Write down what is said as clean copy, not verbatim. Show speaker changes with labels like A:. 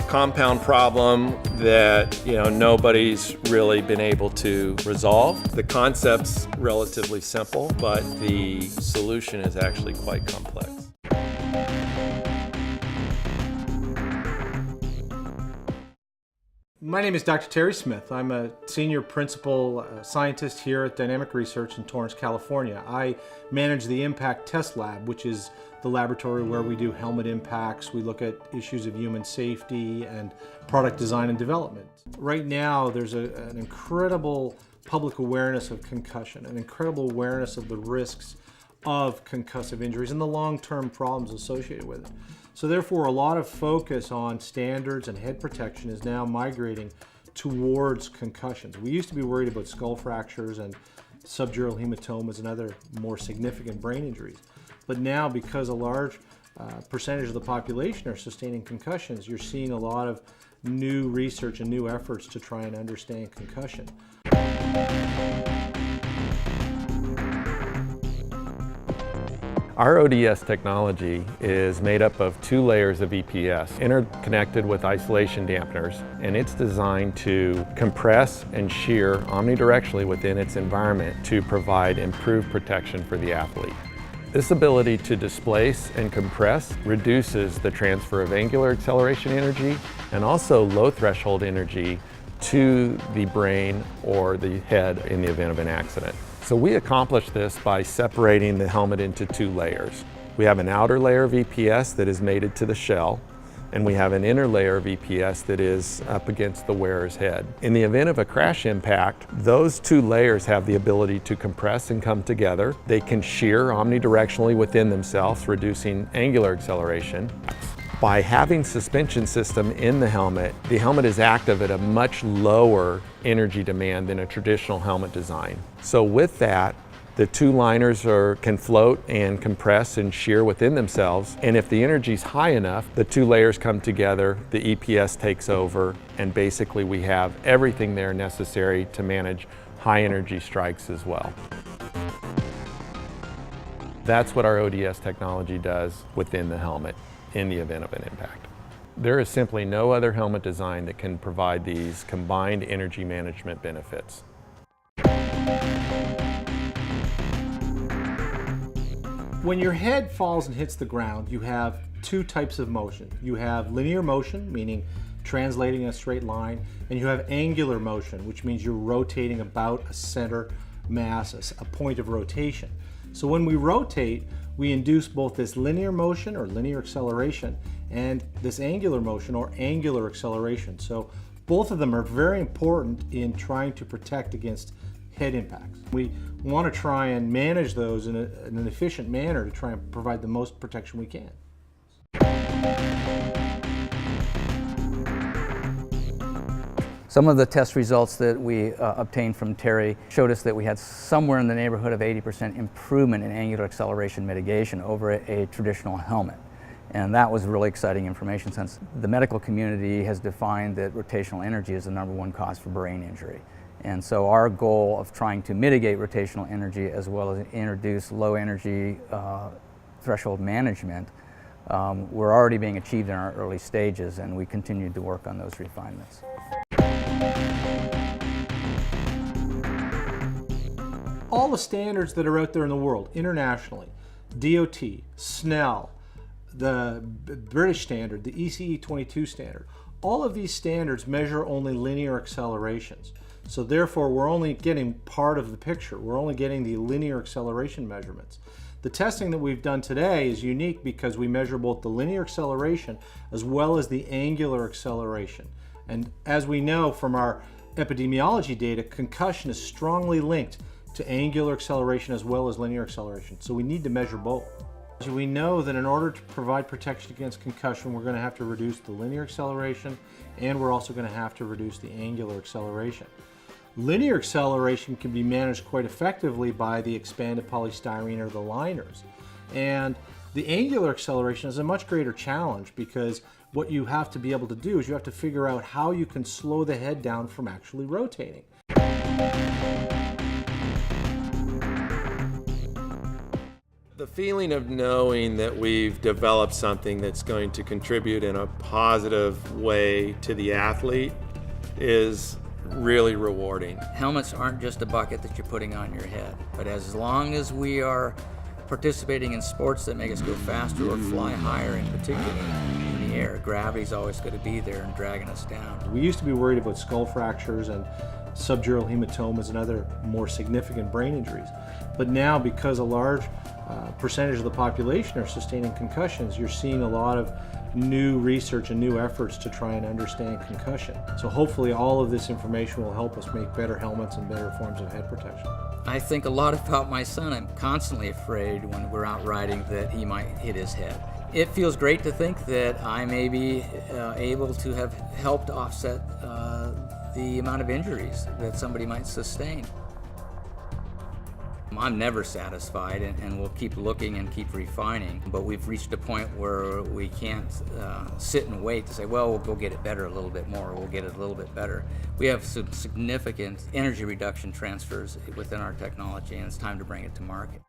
A: compound problem that nobody's really been able to resolve. The concept's relatively simple, but the solution is actually quite complex.
B: My name is Dr. Terry Smith. I'm a senior principal scientist here at Dynamic Research in Torrance, California. I manage the Impact Test Lab, which is the laboratory where we do helmet impacts. We look at issues of human safety and product design and development. Right now, there's an incredible public awareness of concussion, an incredible awareness of the risks of concussive injuries and the long-term problems associated with it. So therefore, a lot of focus on standards and head protection is now migrating towards concussions. We used to be worried about skull fractures and subdural hematomas and other more significant brain injuries. But now, because a large percentage of the population are sustaining concussions, you're seeing a lot of new research and new efforts to try and understand concussion.
A: Our ODS technology is made up of 2 layers of EPS interconnected with isolation dampeners, and it's designed to compress and shear omnidirectionally within its environment to provide improved protection for the athlete. This ability to displace and compress reduces the transfer of angular acceleration energy and also low threshold energy to the brain or the head in the event of an accident. So we accomplish this by separating the helmet into 2 layers. We have an outer layer of EPS that is mated to the shell, and we have an inner layer of EPS that is up against the wearer's head. In the event of a crash impact, those 2 layers have the ability to compress and come together. They can shear omnidirectionally within themselves, reducing angular acceleration. By having suspension system in the helmet is active at a much lower energy demand than a traditional helmet design. So with that, the 2 liners can float and compress and shear within themselves, and if the energy is high enough, the 2 layers come together, the EPS takes over, and basically we have everything there necessary to manage high energy strikes as well. That's what our ODS technology does within the helmet in the event of an impact. There is simply no other helmet design that can provide these combined energy management benefits.
B: When your head falls and hits the ground, you have 2 types of motion. You have linear motion, meaning translating a straight line, and you have angular motion, which means you're rotating about a center mass, a point of rotation. So when we rotate, we induce both this linear motion or linear acceleration and this angular motion or angular acceleration. So both of them are very important in trying to protect against head impacts. We want to try and manage those in an efficient manner to try and provide the most protection we can.
C: Some of the test results that we obtained from Terry showed us that we had somewhere in the neighborhood of 80% improvement in angular acceleration mitigation over a traditional helmet. And that was really exciting information since the medical community has defined that rotational energy is the #1 cause for brain injury. And so our goal of trying to mitigate rotational energy as well as introduce low energy threshold management were already being achieved in our early stages, and we continued to work on those refinements.
B: All the standards that are out there in the world, internationally, DOT, Snell, the British standard, the ECE 22 standard, all of these standards measure only linear accelerations. So therefore, we're only getting part of the picture. We're only getting the linear acceleration measurements. The testing that we've done today is unique because we measure both the linear acceleration as well as the angular acceleration. And as we know from our epidemiology data, concussion is strongly linked to angular acceleration as well as linear acceleration. So we need to measure both. So we know that in order to provide protection against concussion, we're going to have to reduce the linear acceleration, and we're also going to have to reduce the angular acceleration. Linear acceleration can be managed quite effectively by the expanded polystyrene or the liners. And the angular acceleration is a much greater challenge because what you have to be able to do is you have to figure out how you can slow the head down from actually rotating.
A: The feeling of knowing that we've developed something that's going to contribute in a positive way to the athlete is really rewarding.
C: Helmets aren't just a bucket that you're putting on your head, but as long as we are participating in sports that make us go faster or fly higher, in particular in the air, gravity's always going to be there and dragging us down.
B: We used to be worried about skull fractures and subdural hematomas and other more significant brain injuries. But now, because a large percentage of the population are sustaining concussions, you're seeing a lot of new research and new efforts to try and understand concussion. So hopefully all of this information will help us make better helmets and better forms of head protection.
C: I think a lot about my son. I'm constantly afraid when we're out riding that he might hit his head. It feels great to think that I may be able to have helped offset the amount of injuries that somebody might sustain. I'm never satisfied, and we'll keep looking and keep refining, but we've reached a point where we can't sit and wait to say, well, we'll go get it better a little bit more, we'll get it a little bit better. We have some significant energy reduction transfers within our technology, and it's time to bring it to market.